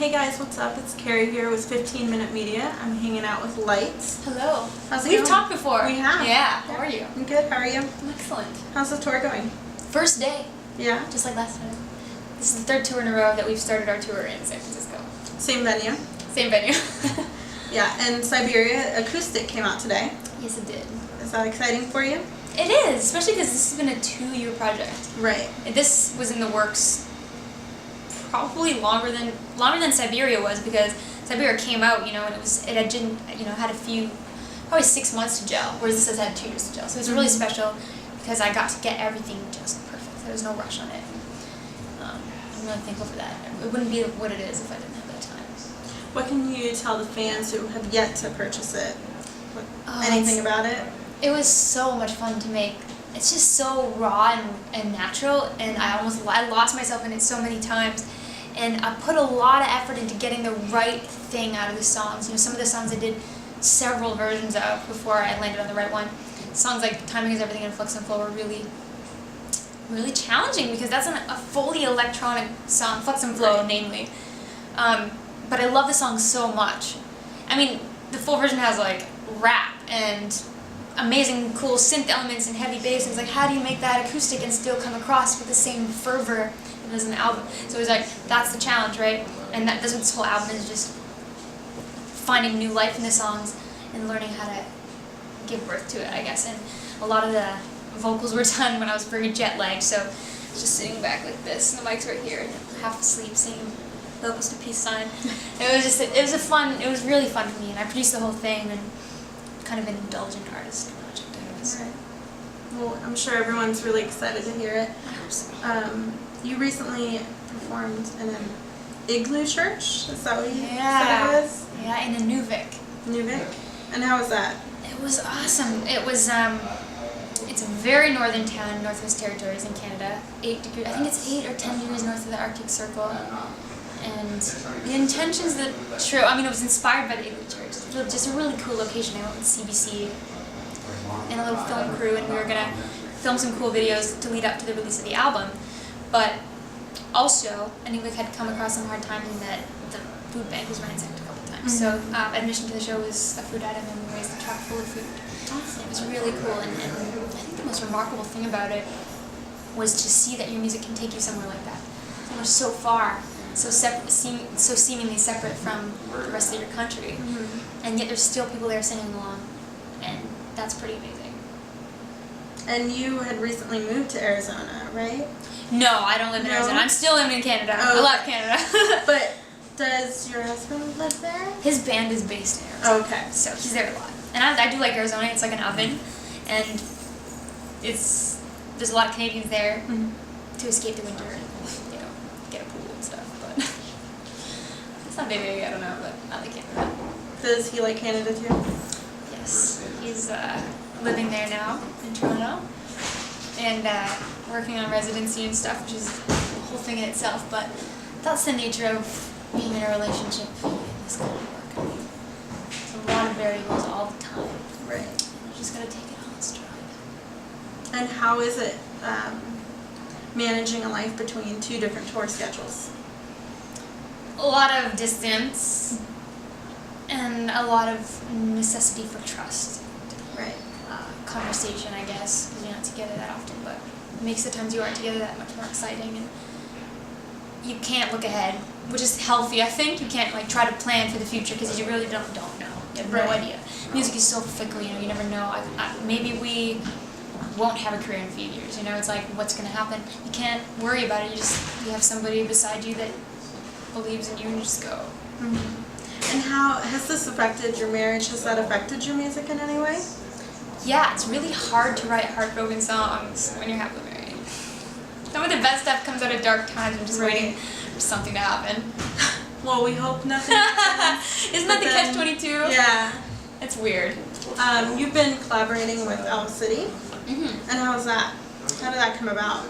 Hey guys, what's up? It's Carrie here with 15-Minute Media. I'm hanging out with Lights. Hello. How's it We've going? talked before. We have. Yeah. How are you? I'm good. How are you? I'm excellent. How's the tour going? First day. Yeah? Just like last time. This is the third tour in a row that we've started our tour in San Francisco. Same venue? Same venue. Yeah, and Siberia Acoustic came out today. Yes, it did. Is that exciting for you? It is, especially because this has been a 2-year project. Right. This was in the works probably longer than Siberia was, because Siberia came out, and had a few, probably 6 months to gel, whereas this has had 2 years to gel. So it was really special because I got to get everything just perfect. There was no rush on it. I'm really thankful for that. It wouldn't be what it is if I didn't have that time. What can you tell the fans who have yet to purchase it? Anything about it? It was so much fun to make. It's just so raw and natural, and I lost myself in it so many times. And I put a lot of effort into getting the right thing out of the songs. Some of the songs I did several versions of before I landed on the right one. Songs like Timing Is Everything and Flux and Flow were really, really challenging because that's a fully electronic song, Flux and Flow namely. But I love the song so much. I mean, the full version has like rap and amazing cool synth elements and heavy bass, and it's like, how do you make that acoustic and still come across with the same fervor as an album? So it was like, that's the challenge, right? And that's what this whole album is, just finding new life in the songs and learning how to give birth to it, I guess. And a lot of the vocals were done when I was very jet lagged, so I was just sitting back like this, and the mic's right here, and half asleep singing vocals to peace sign. It was really fun for me, and I produced the whole thing, and kind of an indulgent artist project, I guess. Right. Well, I'm sure everyone's really excited to hear it. I hope so. You recently performed in an igloo church? Is that what you Yeah. said it was? Yeah, in Nunavik. Nunavik? And how was that? It was awesome. It was, it's a very northern town, Northwest Territories in Canada. 8 degrees, I think it's 8 or 10 degrees north of the Arctic Circle. And the intentions that it was inspired by the igloo church. It's just a really cool location. I went with CBC and a little film crew, and we were gonna film some cool videos to lead up to the release of the album. But also, Nunavik had come across some hard times in that the food bank was ransacked a couple times. So admission to the show was a food item, and we raised a truck full of food. It was really cool, and I think the most remarkable thing about it was to see that your music can take you somewhere like that. Somewhere so far, so seemingly separate from the rest of your country, and yet there's still people there singing along, and that's pretty amazing. And you had recently moved to Arizona, right? No, I don't live in Arizona. I'm still living in Canada. Oh. I love Canada. But does your husband live there? His band is based in Arizona. Okay. So he's there a lot. And I do like Arizona. It's like an oven, and there's a lot of Canadians there to escape the winter and get a pool and stuff. But it's not big, I don't know, but I like Canada. Does he like Canada too? Yes, he's living there now in Toronto, and working on residency and stuff, which is a whole thing in itself. But that's the nature of being in a relationship in this kind of work. I mean, there's a lot of variables all the time. Right. You're just gotta take it all in stride. And how is it managing a life between 2 different tour schedules? A lot of distance and a lot of necessity for trust. Right. Conversation, I guess, because you're not together that often, but it makes the times you are together that much more exciting. And you can't look ahead, which is healthy, I think. You can't try to plan for the future because you really don't know. You have no idea. Music is so fickle, you never know. Maybe we won't have a career in a few years, It's like, what's going to happen? You can't worry about it. You have somebody beside you that believes in you, and you just go. And how has this affected your marriage? Has that affected your music in any way? Yeah, it's really hard to write heartbroken songs when you're happily married. Some of the best stuff comes out of dark times and just waiting for something to happen. Well, we hope nothing happens. Isn't that the catch-22? Yeah. It's weird. You've been collaborating with Owl City. And how's that? How did that come about?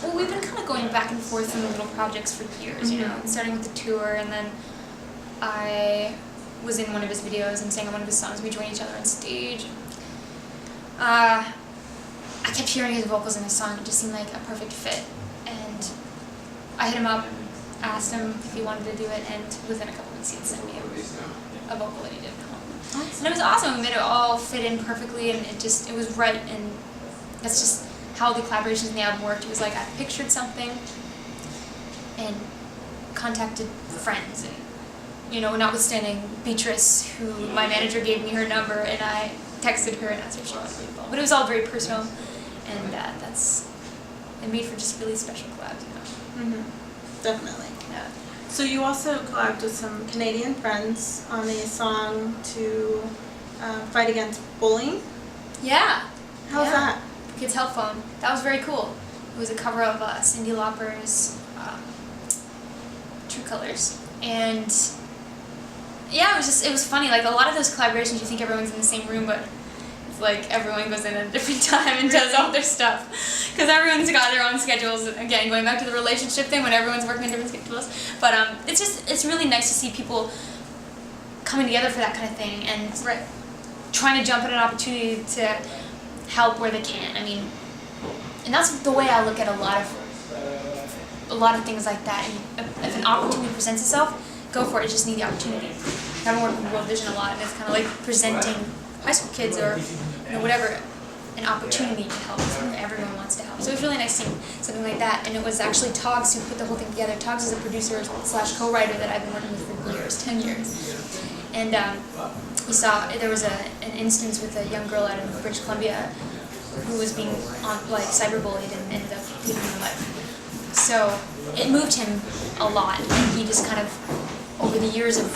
Well, we've been kind of going back and forth in little projects for years, starting with the tour, and then I was in one of his videos and sang on one of his songs. We joined each other on stage. I kept hearing his vocals in his song. It just seemed like a perfect fit. And I hit him up asked him if he wanted to do it, and within a couple weeks he'd sent me a vocal that he did at home. And it was awesome. We made it all fit in perfectly, and it was right, and that's just how the collaborations in the album worked. It was like I pictured something and contacted friends, and notwithstanding Beatrice, who my manager gave me her number, and I texted her and asked her if she wanted to be involved. But it was all very personal, and it made for just really special collabs, Definitely. Yeah. So you also collabed with some Canadian friends on a song to fight against bullying. Yeah. How's that? Kids Help Phone. That was very cool. It was a cover of Cyndi Lauper's True Colors, and yeah, it was funny. Like a lot of those collaborations, you think everyone's in the same room, but it's like everyone goes in at a different time and does all their stuff, because everyone's got their own schedules. Again, going back to the relationship thing, when everyone's working in different schedules. But it's really nice to see people coming together for that kind of thing, and trying to jump at an opportunity to help where they can. I mean, and that's the way I look at a lot of things like that. And if an opportunity presents itself, go for it. You just need the opportunity. I've been working with World Vision a lot, and it's kind of like presenting high school kids or whatever an opportunity to help. Everyone wants to help. So it was really nice seeing something like that. And it was actually Togs who put the whole thing together. Togs is a producer / co-writer that I've been working with for years, 10 years. And we saw there was an instance with a young girl out in British Columbia who was being cyberbullied and ended up taking her life. So it moved him a lot, and he just kind of, over the years of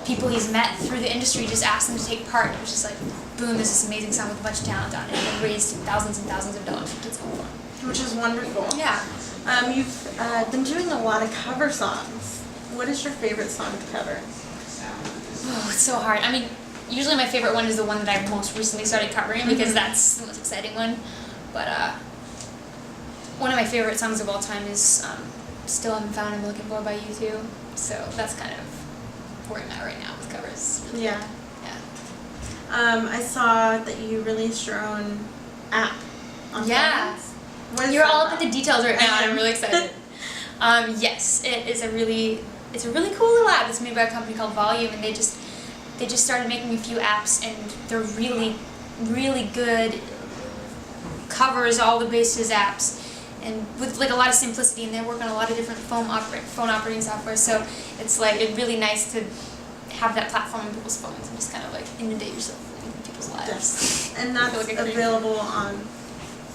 people he's met through the industry, just asked them to take part. It was just like, boom, there's this amazing song with a bunch of talent on it, and raised thousands and thousands of dollars for Kids Help Phone. Which is wonderful. Yeah. You've been doing a lot of cover songs. What is your favorite song to cover? Oh, it's so hard. I mean, usually my favorite one is the one that I've most recently started covering, because that's the most exciting one. But one of my favorite songs of all time is Still Haven't Found I'm Looking For by U2. So that's kind of where I'm at right now with covers. Yeah. Yeah. I saw that you released your own app on Yes. What is You're that all about? up in the details right now, and I'm really excited. Yes, it's a really cool little app. It's made by a company called Volume, and they just started making a few apps, and they're really, really good covers all the bases apps, and with like a lot of simplicity, and they work on a lot of different phone operating software. So it's really nice to have that platform on people's phones and just kind of like inundate yourself in people's lives. Yes. And that's Like available on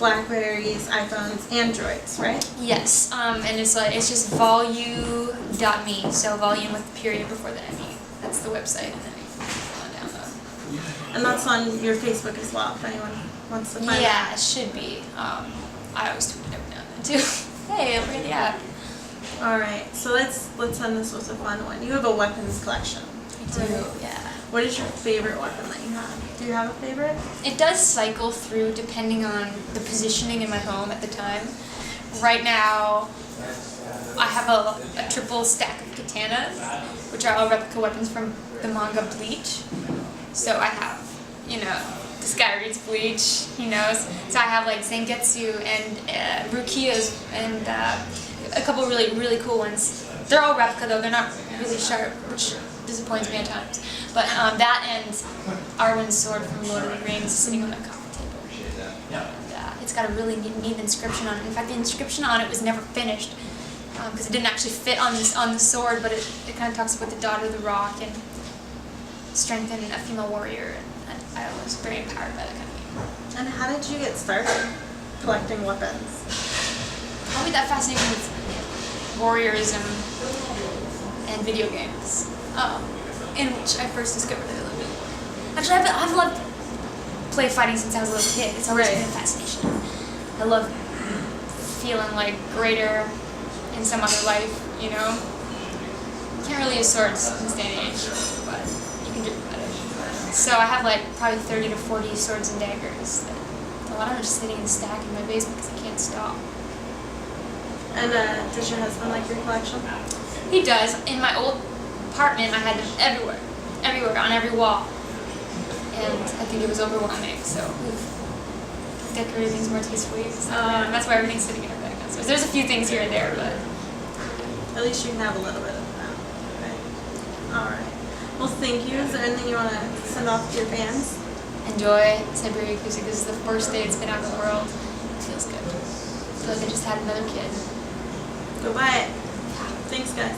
Blackberries, iPhones, Androids, right? Yes, and it's just volume.me, so volume with the period before the ME. That's the website, and then you can download. And that's on your Facebook as well, if anyone wants to find it. Yeah, it should be. I always tweet it every now and then too. Hey, look at the app. Alright, so let's end this with a fun one. You have a weapons collection. I do, yeah. What is your favorite weapon that you have? Do you have a favorite? It does cycle through depending on the positioning in my home at the time. Right now, I have a triple stack of katanas, which are all replica weapons from the manga Bleach. So I have, the Sky Reads Bleach, So I have like Zangetsu and Rukia's and a couple really, really cool ones. They're all replica though, they're not really sharp, which disappoints me at times. But that and Arwen's sword from Lord of the Rings sitting on my coffee table. And it's got a really neat inscription on it. In fact, the inscription on it was never finished because it didn't actually fit on the sword, but it kind of talks about the daughter of the rock and strength in a female warrior. And I was very empowered by that kind of thing. And how did you get started collecting weapons? Probably that fascination with warriorism and video games, in which I first discovered that I loved it. Actually, I've loved play fighting since I was a little kid. It's always been a fascination. I love feeling like greater in some other life, You can't really use swords in this day and age, but you can do it. So I have like probably 30 to 40 swords and daggers. A lot of them are just sitting in a stack in my basement because I can't stop. And does your husband like your collection? He does. In my old apartment, I had them everywhere, on every wall. And I think it was overwhelming, so we've decorated things more tastefully. So, and that's why everything's sitting in our bag now. So there's a few things here and there, but At least you can have a little bit of that. Right. All right. Well, thank you. Is there anything you want to send off to your fans? Enjoy Siberia Acoustic. This is the first day it's been out in the world. It feels good. I feel like I just had another kid. Go buy it. Thanks, guys.